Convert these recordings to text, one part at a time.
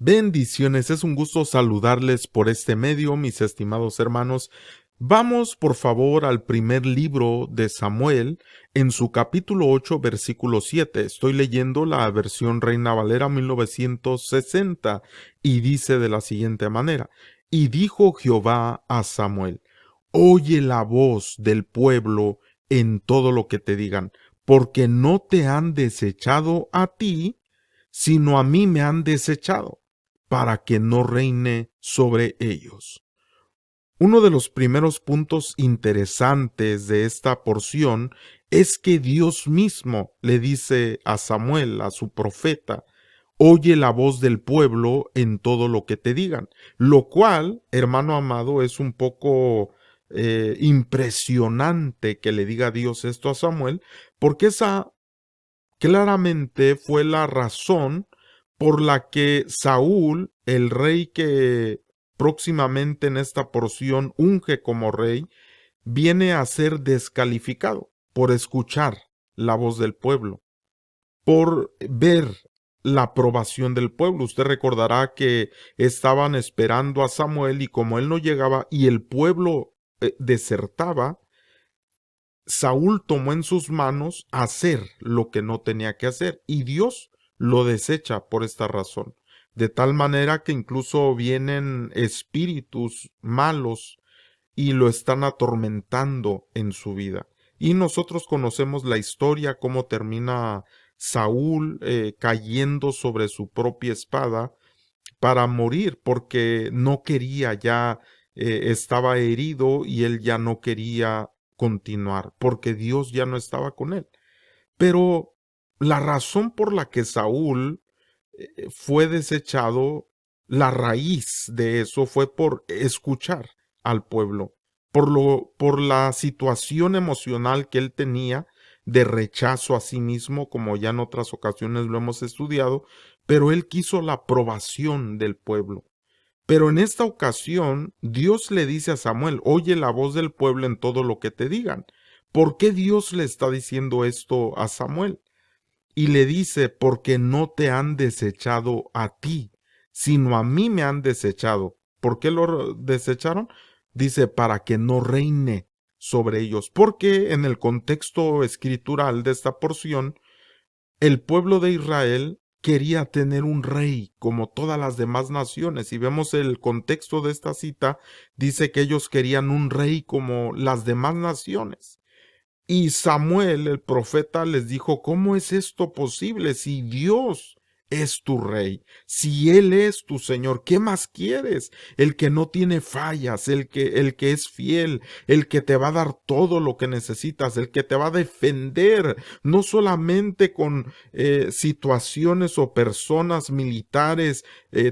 Bendiciones, es un gusto saludarles por este medio, mis estimados hermanos. Vamos, por favor, al primer libro de Samuel, en su capítulo 8, versículo 7. Estoy leyendo la versión Reina Valera 1960 y dice de la siguiente manera: Y dijo Jehová a Samuel: Oye la voz del pueblo en todo lo que te digan, porque no te han desechado a ti, sino a mí me han desechado, para que no reine sobre ellos. Uno de los primeros puntos interesantes de esta porción es que Dios mismo le dice a Samuel, a su profeta: oye la voz del pueblo en todo lo que te digan, lo cual, hermano amado, es un poco impresionante que le diga Dios esto a Samuel, porque esa claramente fue la razón por la que Saúl, el rey que próximamente en esta porción unge como rey, viene a ser descalificado por escuchar la voz del pueblo, por ver la aprobación del pueblo. Usted recordará que estaban esperando a Samuel y como él no llegaba y el pueblo desertaba, Saúl tomó en sus manos hacer lo que no tenía que hacer y Dios lo desecha por esta razón. De tal manera que incluso vienen espíritus malos y lo están atormentando en su vida. Y nosotros conocemos la historia, cómo termina Saúl cayendo sobre su propia espada para morir, porque no quería ya, estaba herido y él ya no quería continuar, porque Dios ya no estaba con él. Pero la razón por la que Saúl fue desechado, la raíz de eso fue por escuchar al pueblo, por la situación emocional que él tenía de rechazo a sí mismo, como ya en otras ocasiones lo hemos estudiado, pero él quiso la aprobación del pueblo. Pero en esta ocasión, Dios le dice a Samuel: oye la voz del pueblo en todo lo que te digan. ¿Por qué Dios le está diciendo esto a Samuel? Y le dice: porque no te han desechado a ti, sino a mí me han desechado. ¿Por qué lo desecharon? Dice: para que no reine sobre ellos. Porque en el contexto escritural de esta porción, el pueblo de Israel quería tener un rey como todas las demás naciones. Si vemos el contexto de esta cita, dice que ellos querían un rey como las demás naciones. Y Samuel, el profeta, les dijo: ¿cómo es esto posible si Dios es tu rey? Si Él es tu Señor, ¿qué más quieres? El que no tiene fallas, el que es fiel, el que te va a dar todo lo que necesitas, el que te va a defender, no solamente con situaciones o personas militares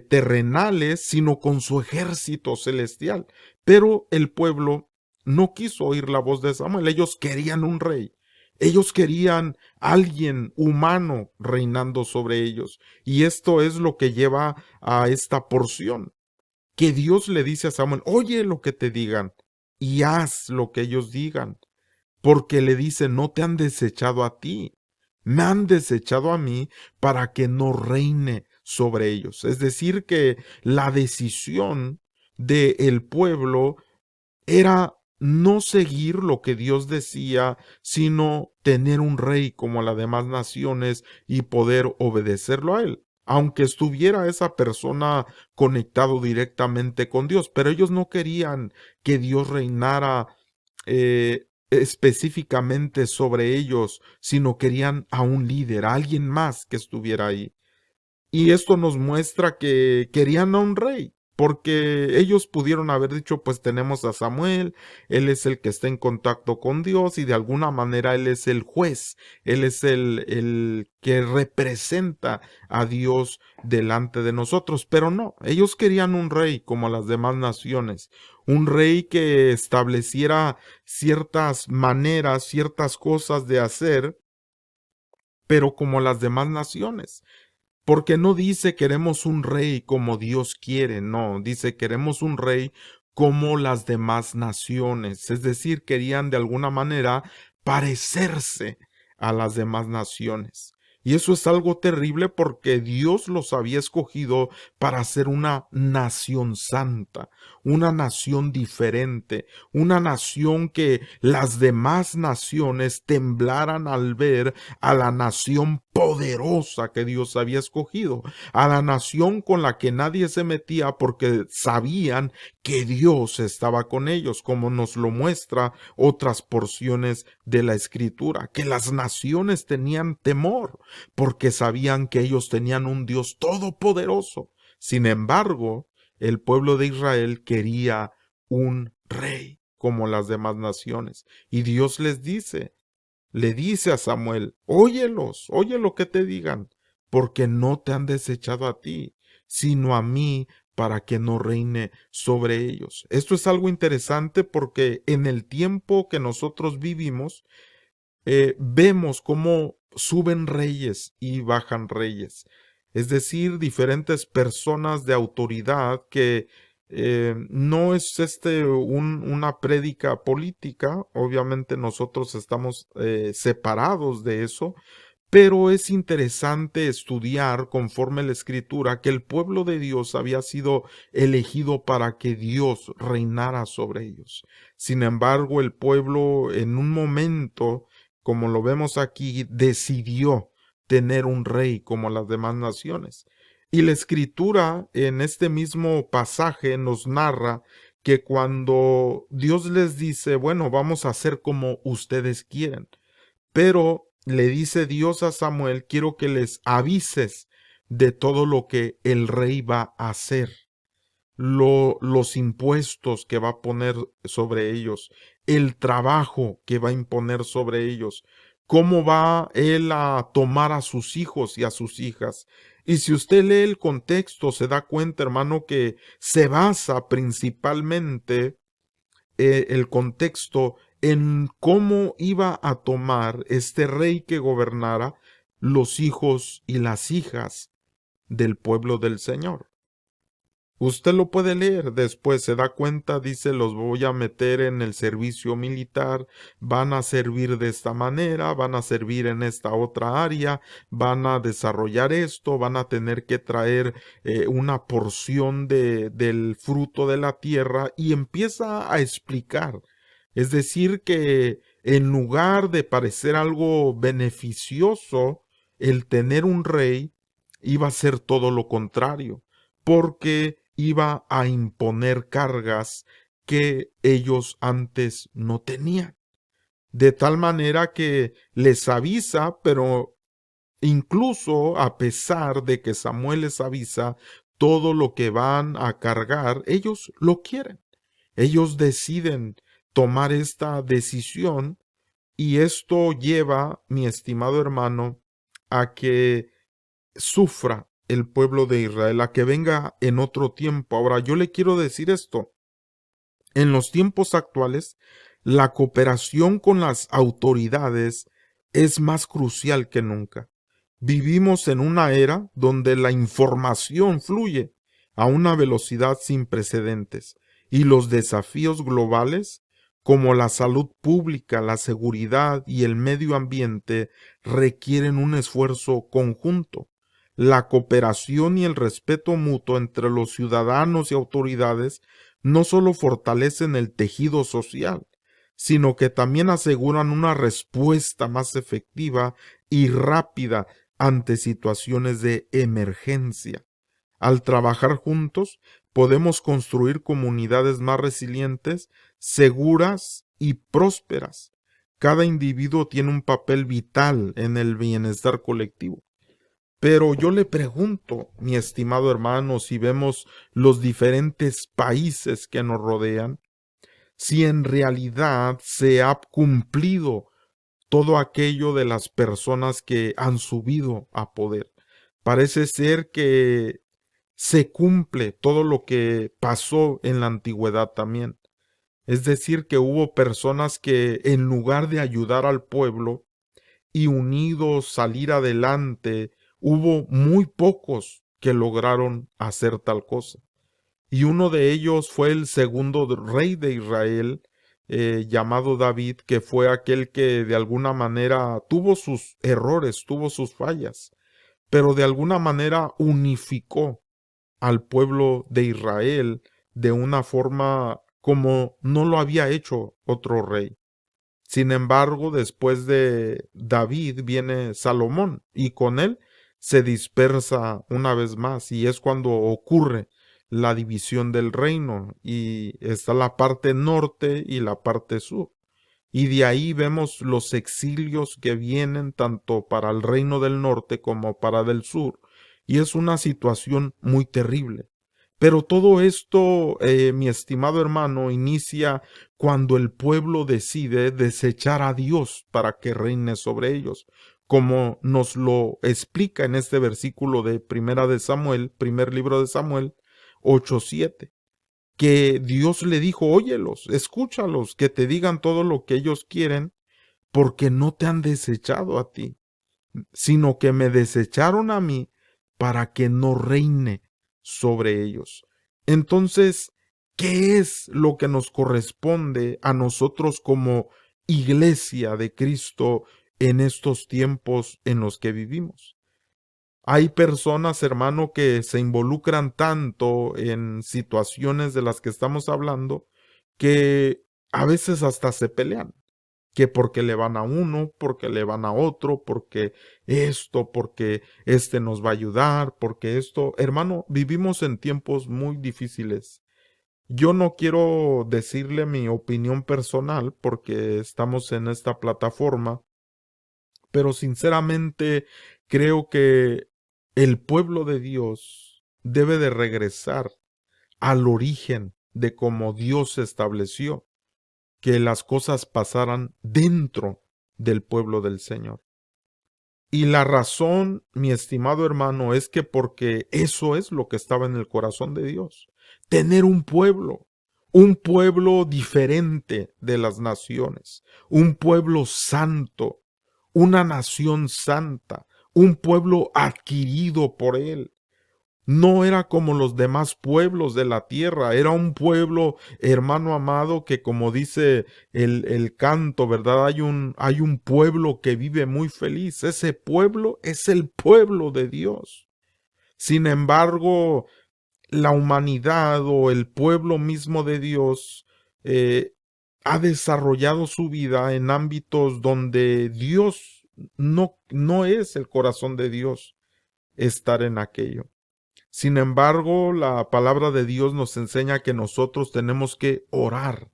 terrenales, sino con su ejército celestial. Pero el pueblo no quiso oír la voz de Samuel. Ellos querían un rey. Ellos querían alguien humano reinando sobre ellos. Y esto es lo que lleva a esta porción, que Dios le dice a Samuel: oye lo que te digan y haz lo que ellos digan. Porque le dice: no te han desechado a ti, me han desechado a mí para que no reine sobre ellos. Es decir, que la decisión del pueblo era no seguir lo que Dios decía, sino tener un rey como las demás naciones y poder obedecerlo a él, aunque estuviera esa persona conectado directamente con Dios. Pero ellos no querían que Dios reinara específicamente sobre ellos, sino querían a un líder, a alguien más que estuviera ahí. Y esto nos muestra que querían a un rey, porque ellos pudieron haber dicho: pues tenemos a Samuel, él es el que está en contacto con Dios y de alguna manera él es el juez, él es el que representa a Dios delante de nosotros. Pero no, ellos querían un rey como las demás naciones, un rey que estableciera ciertas maneras, ciertas cosas de hacer, pero como las demás naciones. Porque no dice: queremos un rey como Dios quiere, no, dice: queremos un rey como las demás naciones. Es decir, querían de alguna manera parecerse a las demás naciones. Y eso es algo terrible porque Dios los había escogido para ser una nación santa, una nación diferente, una nación que las demás naciones temblaran al ver a la nación poderosa que Dios había escogido, a la nación con la que nadie se metía porque sabían que Dios estaba con ellos, como nos lo muestra otras porciones de la Escritura, que las naciones tenían temor porque sabían que ellos tenían un Dios todopoderoso. Sin embargo, el pueblo de Israel quería un rey como las demás naciones. Y Dios le dice a Samuel, óyelos, oye lo que te digan, porque no te han desechado a ti, sino a mí, para que no reine sobre ellos. Esto es algo interesante porque en el tiempo que nosotros vivimos, vemos cómo suben reyes y bajan reyes. Es decir, diferentes personas de autoridad que no es una prédica política, obviamente nosotros estamos separados de eso, pero es interesante estudiar conforme la Escritura que el pueblo de Dios había sido elegido para que Dios reinara sobre ellos. Sin embargo, el pueblo en un momento, como lo vemos aquí, decidió tener un rey como las demás naciones. Y la Escritura en este mismo pasaje nos narra que cuando Dios les dice, bueno, vamos a hacer como ustedes quieren, pero le dice Dios a Samuel, quiero que les avises de todo lo que el rey va a hacer, los impuestos que va a poner sobre ellos, el trabajo que va a imponer sobre ellos, cómo va él a tomar a sus hijos y a sus hijas. Y si usted lee el contexto, se da cuenta, hermano, que se basa principalmente el contexto en cómo iba a tomar este rey que gobernara los hijos y las hijas del pueblo del Señor. Usted lo puede leer, después se da cuenta, dice, los voy a meter en el servicio militar, van a servir de esta manera, van a servir en esta otra área, van a desarrollar esto, van a tener que traer una porción del fruto de la tierra y empieza a explicar. Es decir, que en lugar de parecer algo beneficioso, el tener un rey iba a ser todo lo contrario, porque iba a imponer cargas que ellos antes no tenían. De tal manera que les avisa, pero incluso a pesar de que Samuel les avisa todo lo que van a cargar, ellos lo quieren. Ellos deciden tomar esta decisión y esto lleva, mi estimado hermano, a que sufra el pueblo de Israel, a que venga en otro tiempo. Ahora, yo le quiero decir esto. En los tiempos actuales, la cooperación con las autoridades es más crucial que nunca. Vivimos en una era donde la información fluye a una velocidad sin precedentes y los desafíos globales, como la salud pública, la seguridad y el medio ambiente, requieren un esfuerzo conjunto. La cooperación y el respeto mutuo entre los ciudadanos y autoridades no solo fortalecen el tejido social, sino que también aseguran una respuesta más efectiva y rápida ante situaciones de emergencia. Al trabajar juntos, podemos construir comunidades más resilientes, seguras y prósperas. Cada individuo tiene un papel vital en el bienestar colectivo. Pero yo le pregunto, mi estimado hermano, si vemos los diferentes países que nos rodean, si en realidad se ha cumplido todo aquello de las personas que han subido a poder. Parece ser que se cumple todo lo que pasó en la antigüedad también. Es decir, que hubo personas que en lugar de ayudar al pueblo y unidos salir adelante, hubo muy pocos que lograron hacer tal cosa. Y uno de ellos fue el segundo rey de Israel, llamado David, que fue aquel que de alguna manera tuvo sus errores, tuvo sus fallas, pero de alguna manera unificó al pueblo de Israel de una forma como no lo había hecho otro rey. Sin embargo, después de David viene Salomón y con él se dispersa una vez más y es cuando ocurre la división del reino y está la parte norte y la parte sur. Y de ahí vemos los exilios que vienen tanto para el reino del norte como para del sur. Y es una situación muy terrible. Pero todo esto, mi estimado hermano, inicia cuando el pueblo decide desechar a Dios para que reine sobre ellos, como nos lo explica en este versículo de Primera de Samuel, primer libro de Samuel 8:7, que Dios le dijo, óyelos, escúchalos, que te digan todo lo que ellos quieren, porque no te han desechado a ti, sino que me desecharon a mí para que no reine sobre ellos. Entonces, ¿qué es lo que nos corresponde a nosotros como iglesia de Cristo en estos tiempos en los que vivimos? Hay personas, hermano, que se involucran tanto en situaciones de las que estamos hablando que a veces hasta se pelean, que porque le van a uno, porque le van a otro, porque esto, porque este nos va a ayudar, porque esto. Hermano, vivimos en tiempos muy difíciles. Yo no quiero decirle mi opinión personal porque estamos en esta plataforma, pero sinceramente creo que el pueblo de Dios debe de regresar al origen de cómo Dios estableció que las cosas pasaran dentro del pueblo del Señor. Y la razón, mi estimado hermano, es que porque eso es lo que estaba en el corazón de Dios. Tener un pueblo diferente de las naciones, un pueblo santo, una nación santa, un pueblo adquirido por Él. No era como los demás pueblos de la tierra, era un pueblo, hermano amado, que como dice el canto, ¿verdad? Hay un pueblo que vive muy feliz. Ese pueblo es el pueblo de Dios. Sin embargo, la humanidad o el pueblo mismo de Dios ha desarrollado su vida en ámbitos donde Dios no es el corazón de Dios estar en aquello. Sin embargo, la palabra de Dios nos enseña que nosotros tenemos que orar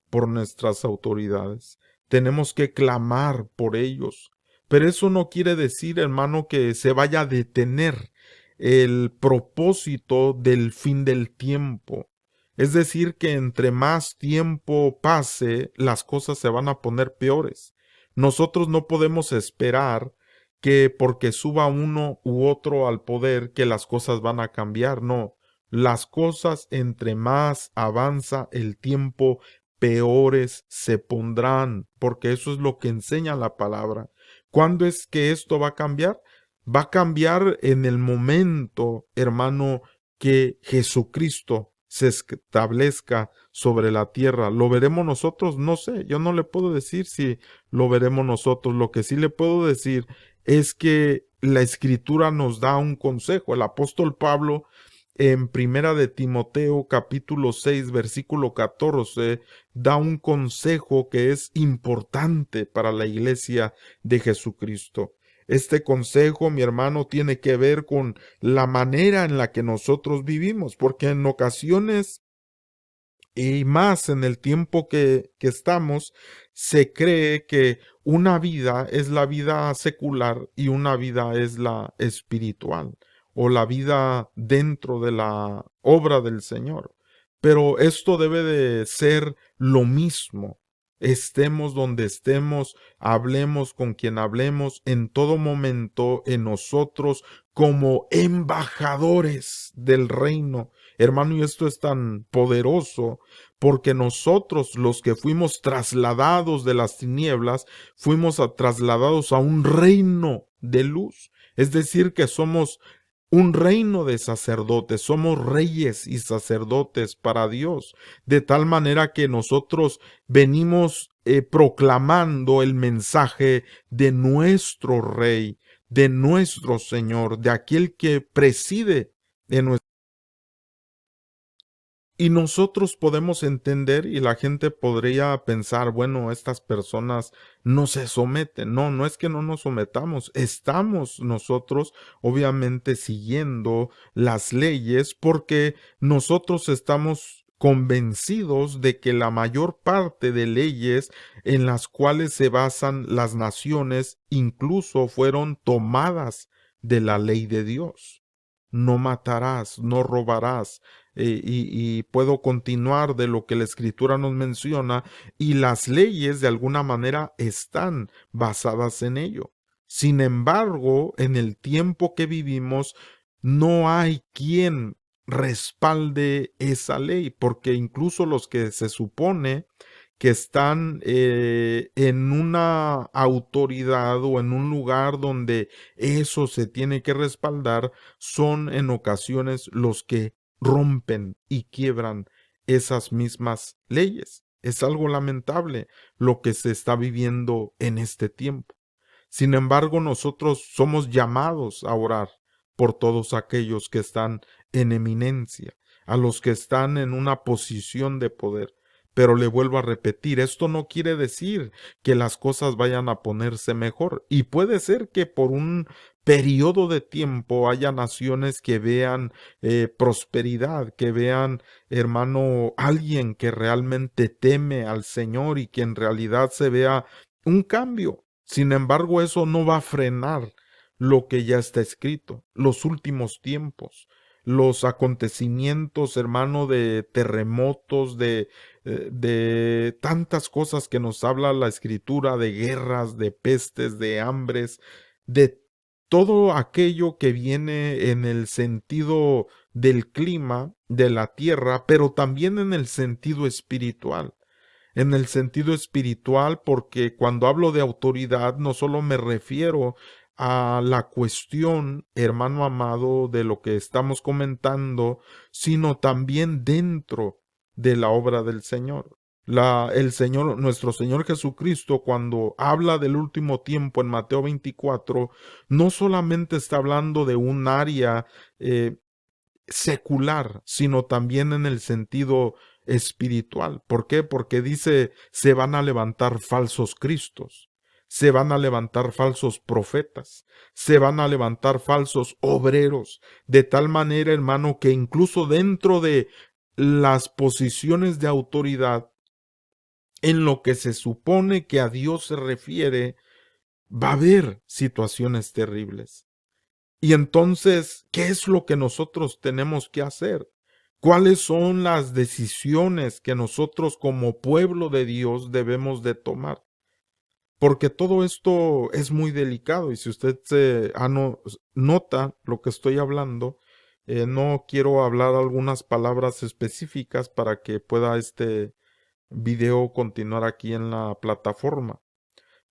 por nuestras autoridades. Tenemos que clamar por ellos. Pero eso no quiere decir, hermano, que se vaya a detener el propósito del fin del tiempo. Es decir, que entre más tiempo pase, las cosas se van a poner peores. Nosotros no podemos esperar que porque suba uno u otro al poder que las cosas van a cambiar. No, las cosas entre más avanza el tiempo, peores se pondrán, porque eso es lo que enseña la palabra. ¿Cuándo es que esto va a cambiar? Va a cambiar en el momento, hermano, que Jesucristo se establezca sobre la tierra. ¿Lo veremos nosotros? No sé, yo no le puedo decir si lo veremos nosotros. Lo que sí le puedo decir es que la Escritura nos da un consejo. El apóstol Pablo en Primera de Timoteo capítulo 6 versículo 14 da un consejo que es importante para la iglesia de Jesucristo. Este consejo, mi hermano, tiene que ver con la manera en la que nosotros vivimos, porque en ocasiones y más en el tiempo que estamos, se cree que una vida es la vida secular y una vida es la espiritual o la vida dentro de la obra del Señor. Pero esto debe de ser lo mismo. Estemos donde estemos, hablemos con quien hablemos, en todo momento en nosotros como embajadores del reino. Hermano, y esto es tan poderoso porque nosotros los que fuimos trasladados de las tinieblas, fuimos trasladados a un reino de luz. Es decir, que somos un reino de sacerdotes, somos reyes y sacerdotes para Dios, de tal manera que nosotros venimos proclamando el mensaje de nuestro Rey, de nuestro Señor, de aquel que preside en nuestra. Y nosotros podemos entender y la gente podría pensar, bueno, estas personas no se someten. No, no es que no nos sometamos. Estamos nosotros obviamente siguiendo las leyes porque nosotros estamos convencidos de que la mayor parte de leyes en las cuales se basan las naciones incluso fueron tomadas de la ley de Dios. No matarás, no robarás, y puedo continuar de lo que la escritura nos menciona, y las leyes de alguna manera están basadas en ello. Sin embargo, en el tiempo que vivimos, no hay quien respalde esa ley, porque incluso los que se supone que están en una autoridad o en un lugar donde eso se tiene que respaldar, son en ocasiones los que rompen y quiebran esas mismas leyes. Es algo lamentable lo que se está viviendo en este tiempo. Sin embargo, nosotros somos llamados a orar por todos aquellos que están en eminencia, a los que están en una posición de poder. Pero le vuelvo a repetir, esto no quiere decir que las cosas vayan a ponerse mejor. Y puede ser que por un periodo de tiempo haya naciones que vean prosperidad, que vean, hermano, alguien que realmente teme al Señor y que en realidad se vea un cambio. Sin embargo, eso no va a frenar lo que ya está escrito, los últimos tiempos, los acontecimientos, hermano, de terremotos, de tantas cosas que nos habla la escritura, de guerras, de pestes, de hambres, de todo aquello que viene en el sentido del clima, de la tierra, pero también en el sentido espiritual. En el sentido espiritual, porque cuando hablo de autoridad no solo me refiero a la cuestión, hermano amado, de lo que estamos comentando, sino también dentro de la obra del Señor. El Señor, nuestro Señor Jesucristo, cuando habla del último tiempo en Mateo 24, no solamente está hablando de un área secular, sino también en el sentido espiritual. ¿Por qué? Porque dice, se van a levantar falsos cristos, se van a levantar falsos profetas, se van a levantar falsos obreros, de tal manera, hermano, que incluso dentro de las posiciones de autoridad, en lo que se supone que a Dios se refiere, va a haber situaciones terribles. Y entonces, ¿qué es lo que nosotros tenemos que hacer? ¿Cuáles son las decisiones que nosotros como pueblo de Dios debemos de tomar? Porque todo esto es muy delicado y si usted se nota lo que estoy hablando, no quiero hablar algunas palabras específicas para que pueda este video continuar aquí en la plataforma.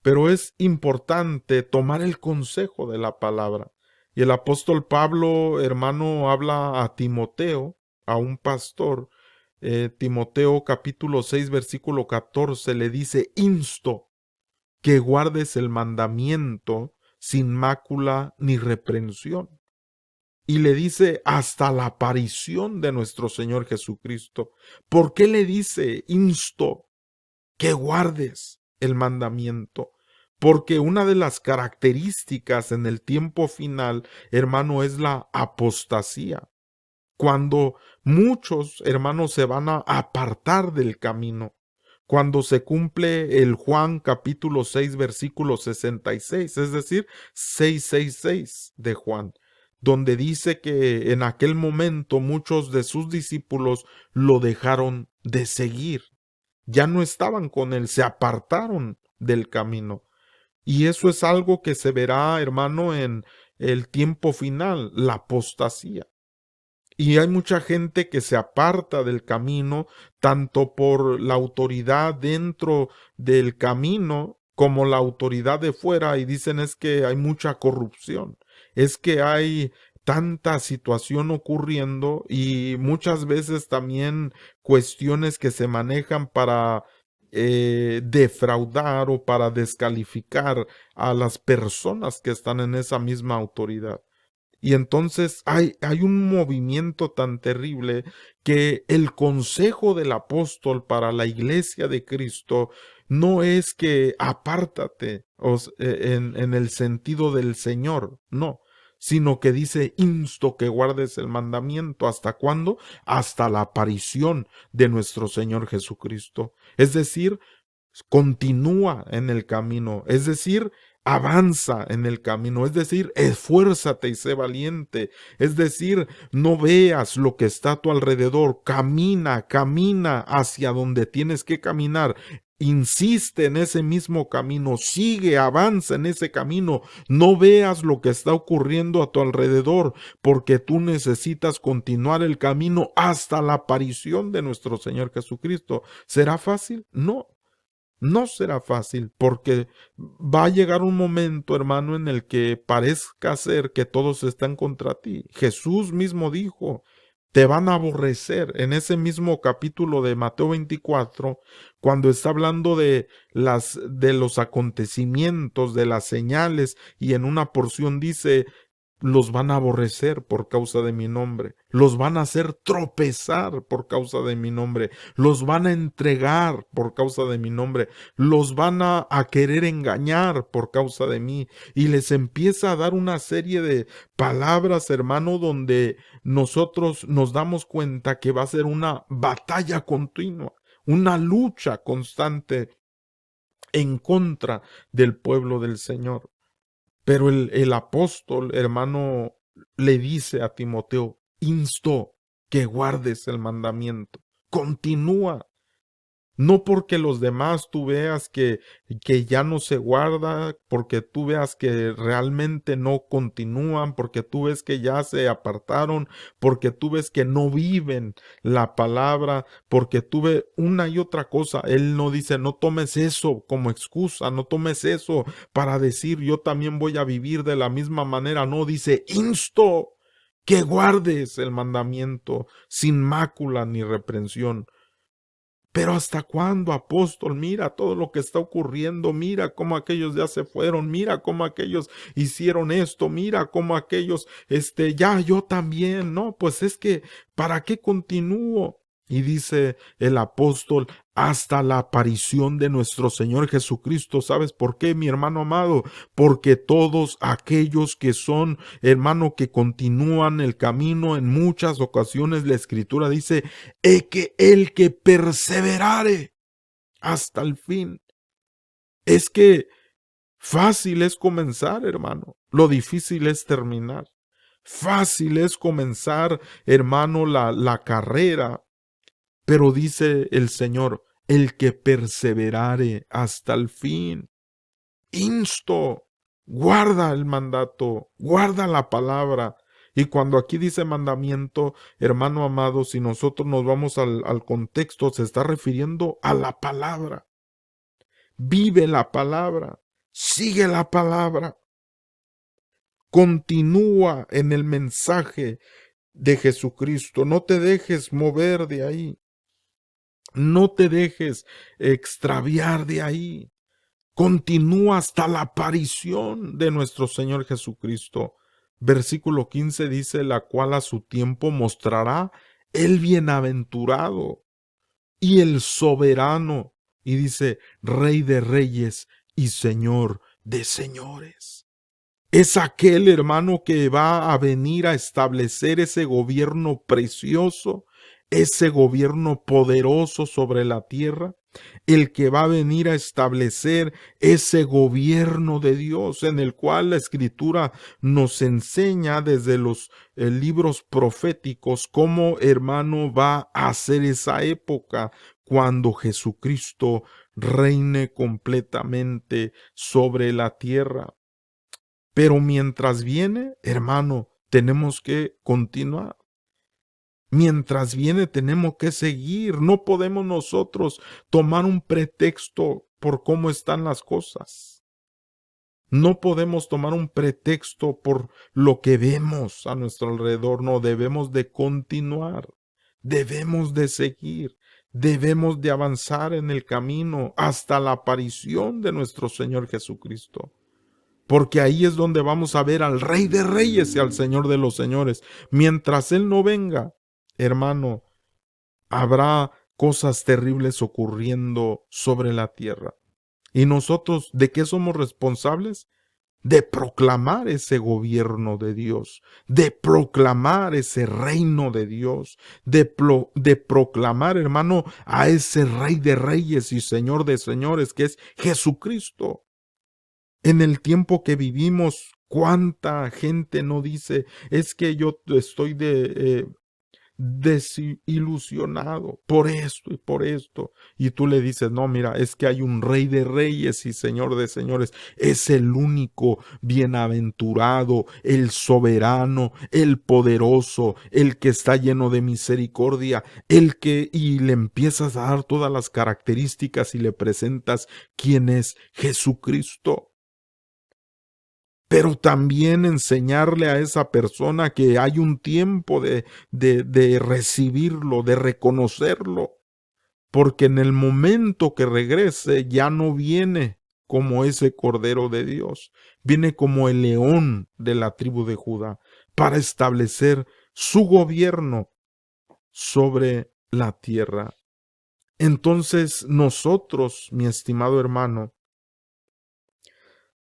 Pero es importante tomar el consejo de la palabra. Y el apóstol Pablo, hermano, habla a Timoteo, a un pastor. Timoteo capítulo 6, versículo 14, le dice, insto que guardes el mandamiento sin mácula ni reprensión. Y le dice hasta la aparición de nuestro Señor Jesucristo. ¿Por qué le dice insto que guardes el mandamiento? Porque una de las características en el tiempo final, hermano, es la apostasía. Cuando muchos hermanos se van a apartar del camino. Cuando se cumple el Juan capítulo 6 versículo 66, es decir, 666 de Juan, donde dice que en aquel momento muchos de sus discípulos lo dejaron de seguir. Ya no estaban con él, se apartaron del camino. Y eso es algo que se verá, hermano, en el tiempo final, la apostasía. Y hay mucha gente que se aparta del camino, tanto por la autoridad dentro del camino como la autoridad de fuera, y dicen es que hay mucha corrupción, es que hay tanta situación ocurriendo y muchas veces también cuestiones que se manejan para defraudar o para descalificar a las personas que están en esa misma autoridad. Y entonces hay un movimiento tan terrible que el consejo del apóstol para la iglesia de Cristo no es que apártate en el sentido del Señor, no, sino que dice insto que guardes el mandamiento. ¿Hasta cuándo? Hasta la aparición de nuestro Señor Jesucristo. Es decir, continúa en el camino, es decir, avanza en el camino, es decir, esfuérzate y sé valiente, es decir, no veas lo que está a tu alrededor, camina hacia donde tienes que caminar. Insiste en ese mismo camino, sigue, avanza en ese camino, no veas lo que está ocurriendo a tu alrededor, porque tú necesitas continuar el camino hasta la aparición de nuestro Señor Jesucristo. ¿Será fácil? No. No será fácil porque va a llegar un momento, hermano, en el que parezca ser que todos están contra ti. Jesús mismo dijo, te van a aborrecer. En ese mismo capítulo de Mateo 24, cuando está hablando de los acontecimientos, de las señales, y en una porción dice, los van a aborrecer por causa de mi nombre, los van a hacer tropezar por causa de mi nombre, los van a entregar por causa de mi nombre, los van a querer engañar por causa de mí, y les empieza a dar una serie de palabras, hermano, donde nosotros nos damos cuenta que va a ser una batalla continua, una lucha constante en contra del pueblo del Señor. Pero el apóstol, hermano, le dice a Timoteo, insto que guardes el mandamiento. Continúa. No porque los demás tú veas que ya no se guarda, porque tú veas que realmente no continúan, porque tú ves que ya se apartaron, porque tú ves que no viven la palabra, porque tú ves una y otra cosa. Él no dice, no tomes eso como excusa, no tomes eso para decir yo también voy a vivir de la misma manera. No, dice, insto que guardes el mandamiento sin mácula ni reprensión. Pero ¿hasta cuándo, apóstol? Mira todo lo que está ocurriendo, mira cómo aquellos ya se fueron, mira cómo aquellos hicieron esto, mira cómo aquellos, ya yo también, no, pues es que, ¿para qué continúo? Y dice el apóstol, hasta la aparición de nuestro Señor Jesucristo. ¿Sabes por qué, mi hermano amado? Porque todos aquellos que son, hermano, que continúan el camino, en muchas ocasiones la Escritura dice, que el que perseverare hasta el fin. Es que fácil es comenzar, hermano. Lo difícil es terminar. Fácil es comenzar, hermano, la carrera. Pero dice el Señor, el que perseverare hasta el fin. Insto, guarda el mandato, guarda la palabra. Y cuando aquí dice mandamiento, hermano amado, si nosotros nos vamos al contexto, se está refiriendo a la palabra. Vive la palabra, sigue la palabra, continúa en el mensaje de Jesucristo, no te dejes mover de ahí, no te dejes extraviar de ahí. Continúa hasta la aparición de nuestro Señor Jesucristo. Versículo 15 dice, la cual a su tiempo mostrará el bienaventurado y el soberano. Y dice, Rey de reyes y Señor de señores. Es aquel hermano que va a venir a establecer ese gobierno precioso, ese gobierno poderoso sobre la tierra, el que va a venir a establecer ese gobierno de Dios en el cual la Escritura nos enseña desde los libros proféticos cómo, hermano, va a ser esa época cuando Jesucristo reine completamente sobre la tierra. Pero mientras viene, hermano, tenemos que continuar. Mientras viene, tenemos que seguir. No podemos nosotros tomar un pretexto por cómo están las cosas. No podemos tomar un pretexto por lo que vemos a nuestro alrededor, no, debemos de continuar, debemos de seguir, debemos de avanzar en el camino hasta la aparición de nuestro Señor Jesucristo. Porque ahí es donde vamos a ver al Rey de Reyes y al Señor de los Señores. Mientras Él no venga, hermano, habrá cosas terribles ocurriendo sobre la tierra. ¿Y nosotros de qué somos responsables? De proclamar ese gobierno de Dios, de proclamar ese reino de Dios, de proclamar, hermano, a ese Rey de Reyes y Señor de Señores, que es Jesucristo. En el tiempo que vivimos, ¿cuánta gente no dice, es que yo estoy desilusionado por esto y por esto? Y tú le dices, no, mira, es que hay un Rey de Reyes y Señor de Señores. Es el único bienaventurado, el soberano, el poderoso, el que está lleno de misericordia, y le empiezas a dar todas las características y le presentas quién es Jesucristo. Pero también enseñarle a esa persona que hay un tiempo de recibirlo, de reconocerlo, porque en el momento que regrese ya no viene como ese Cordero de Dios, viene como el león de la tribu de Judá para establecer su gobierno sobre la tierra. Entonces nosotros, mi estimado hermano,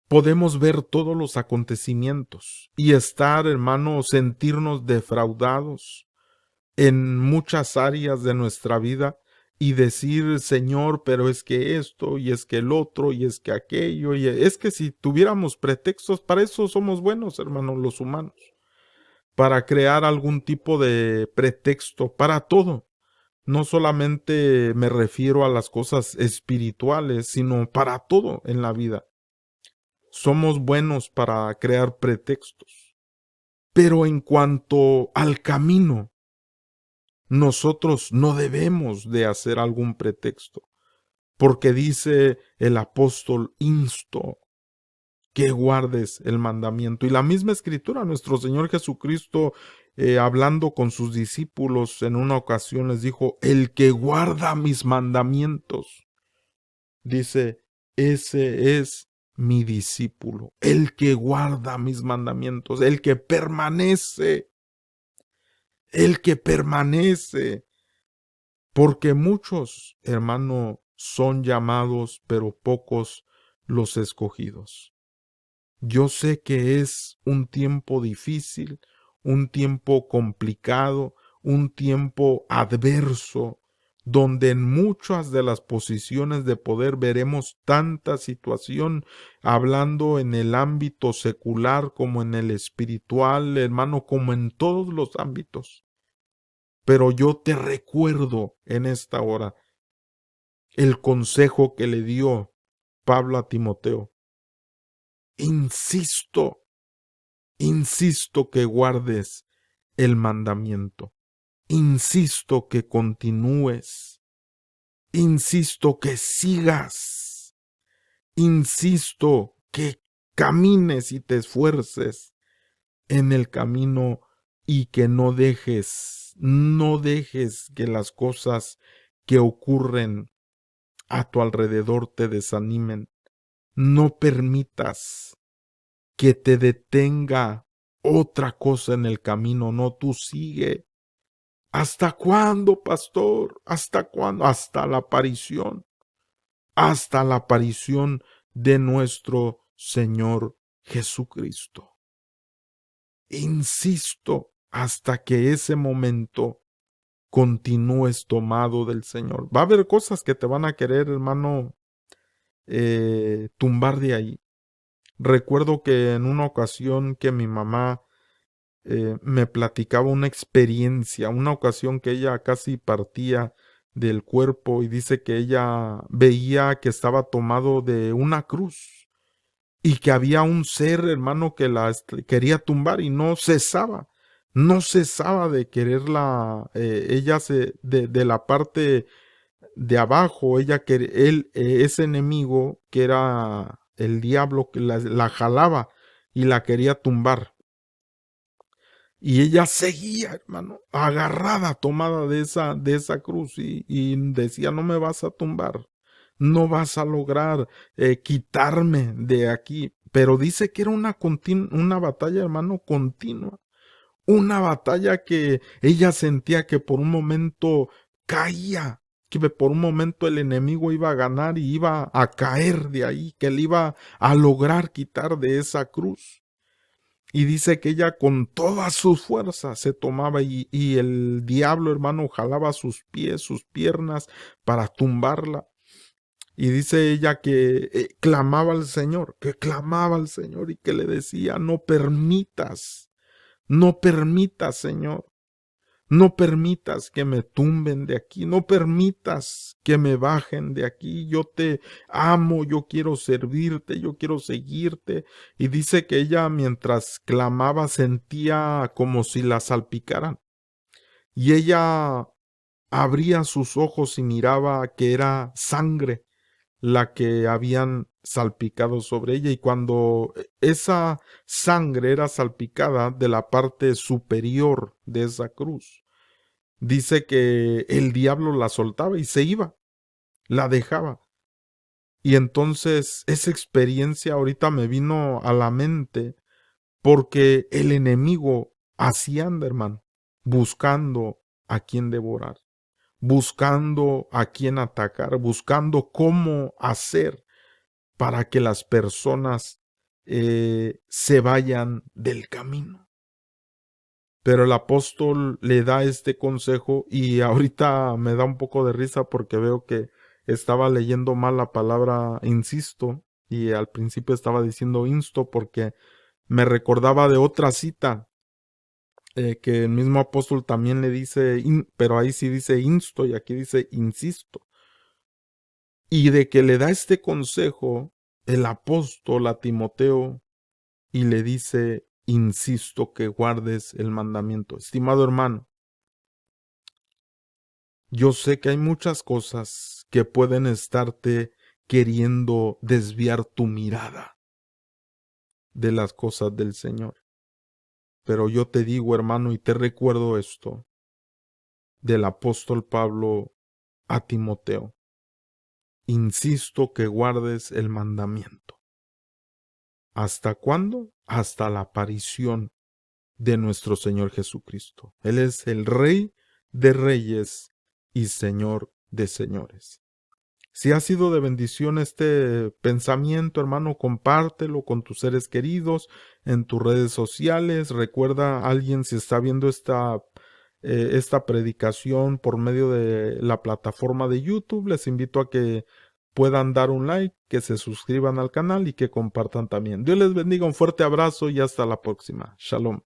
podemos ver todos los acontecimientos y estar, hermano, sentirnos defraudados en muchas áreas de nuestra vida y decir, Señor, pero es que esto, y es que el otro, y es que aquello, y es que si tuviéramos pretextos, para eso somos buenos, hermanos, los humanos, para crear algún tipo de pretexto para todo. No solamente me refiero a las cosas espirituales, sino para todo en la vida. Somos buenos para crear pretextos. Pero en cuanto al camino, nosotros no debemos de hacer algún pretexto, porque dice el apóstol, insto que guardes el mandamiento. Y la misma escritura, nuestro Señor Jesucristo, hablando con sus discípulos en una ocasión, les dijo, el que guarda mis mandamientos, dice, ese es mi discípulo, el que guarda mis mandamientos, el que permanece, porque muchos, hermano, son llamados, pero pocos los escogidos. Yo sé que es un tiempo difícil, un tiempo complicado, un tiempo adverso, donde en muchas de las posiciones de poder veremos tanta situación, hablando en el ámbito secular como en el espiritual, hermano, como en todos los ámbitos. Pero yo te recuerdo en esta hora el consejo que le dio Pablo a Timoteo. Insisto que guardes el mandamiento. Insisto que continúes. Insisto que sigas. Insisto que camines y te esfuerces en el camino y que no dejes que las cosas que ocurren a tu alrededor te desanimen. No permitas que te detenga otra cosa en el camino, no, tú sigue. ¿Hasta cuándo, pastor? ¿Hasta cuándo? Hasta la aparición de nuestro Señor Jesucristo. Insisto, hasta que ese momento continúes tomado del Señor. Va a haber cosas que te van a querer, hermano, tumbar de ahí. Recuerdo que en una ocasión que mi mamá me platicaba una experiencia, una ocasión que ella casi partía del cuerpo y dice que ella veía que estaba tomado de una cruz y que había un ser, hermano, que la quería tumbar y no cesaba de quererla, de la parte de abajo, ese enemigo que era el diablo que la jalaba y la quería tumbar. Y ella seguía, hermano, agarrada, tomada de esa cruz y decía, no me vas a tumbar, no vas a lograr quitarme de aquí. Pero dice que era una batalla, hermano, continua. Una batalla que ella sentía que por un momento caía, que por un momento el enemigo iba a ganar y iba a caer de ahí, que le iba a lograr quitar de esa cruz. Y dice que ella con todas sus fuerzas se tomaba y el diablo, hermano, jalaba sus pies, sus piernas para tumbarla. Y dice ella que clamaba al Señor, que clamaba al Señor y que le decía, no permitas, Señor. No permitas que me tumben de aquí, no permitas que me bajen de aquí. Yo te amo, yo quiero servirte, yo quiero seguirte. Y dice que ella mientras clamaba sentía como si la salpicaran. Y ella abría sus ojos y miraba que era sangre la que habían salpicado sobre ella. Y cuando esa sangre era salpicada de la parte superior de esa cruz, dice que el diablo la soltaba y se iba, la dejaba. Y entonces esa experiencia ahorita me vino a la mente porque el enemigo así anda, hermano, buscando a quien devorar, buscando a quien atacar, buscando cómo hacer para que las personas se vayan del camino. Pero el apóstol le da este consejo y ahorita me da un poco de risa porque veo que estaba leyendo mal la palabra insisto y al principio estaba diciendo insto porque me recordaba de otra cita que el mismo apóstol también le dice, pero ahí sí dice insto y aquí dice insisto. Y de que le da este consejo el apóstol a Timoteo y le dice, insisto que guardes el mandamiento. Estimado hermano, yo sé que hay muchas cosas que pueden estarte queriendo desviar tu mirada de las cosas del Señor. Pero yo te digo, hermano, y te recuerdo esto del apóstol Pablo a Timoteo. Insisto que guardes el mandamiento. ¿Hasta cuándo? Hasta la aparición de nuestro Señor Jesucristo. Él es el Rey de Reyes y Señor de Señores. Si ha sido de bendición este pensamiento, hermano, compártelo con tus seres queridos en tus redes sociales. Recuerda, alguien si está viendo esta predicación por medio de la plataforma de YouTube, les invito a que puedan dar un like, que se suscriban al canal y que compartan también. Dios les bendiga, un fuerte abrazo y hasta la próxima. Shalom.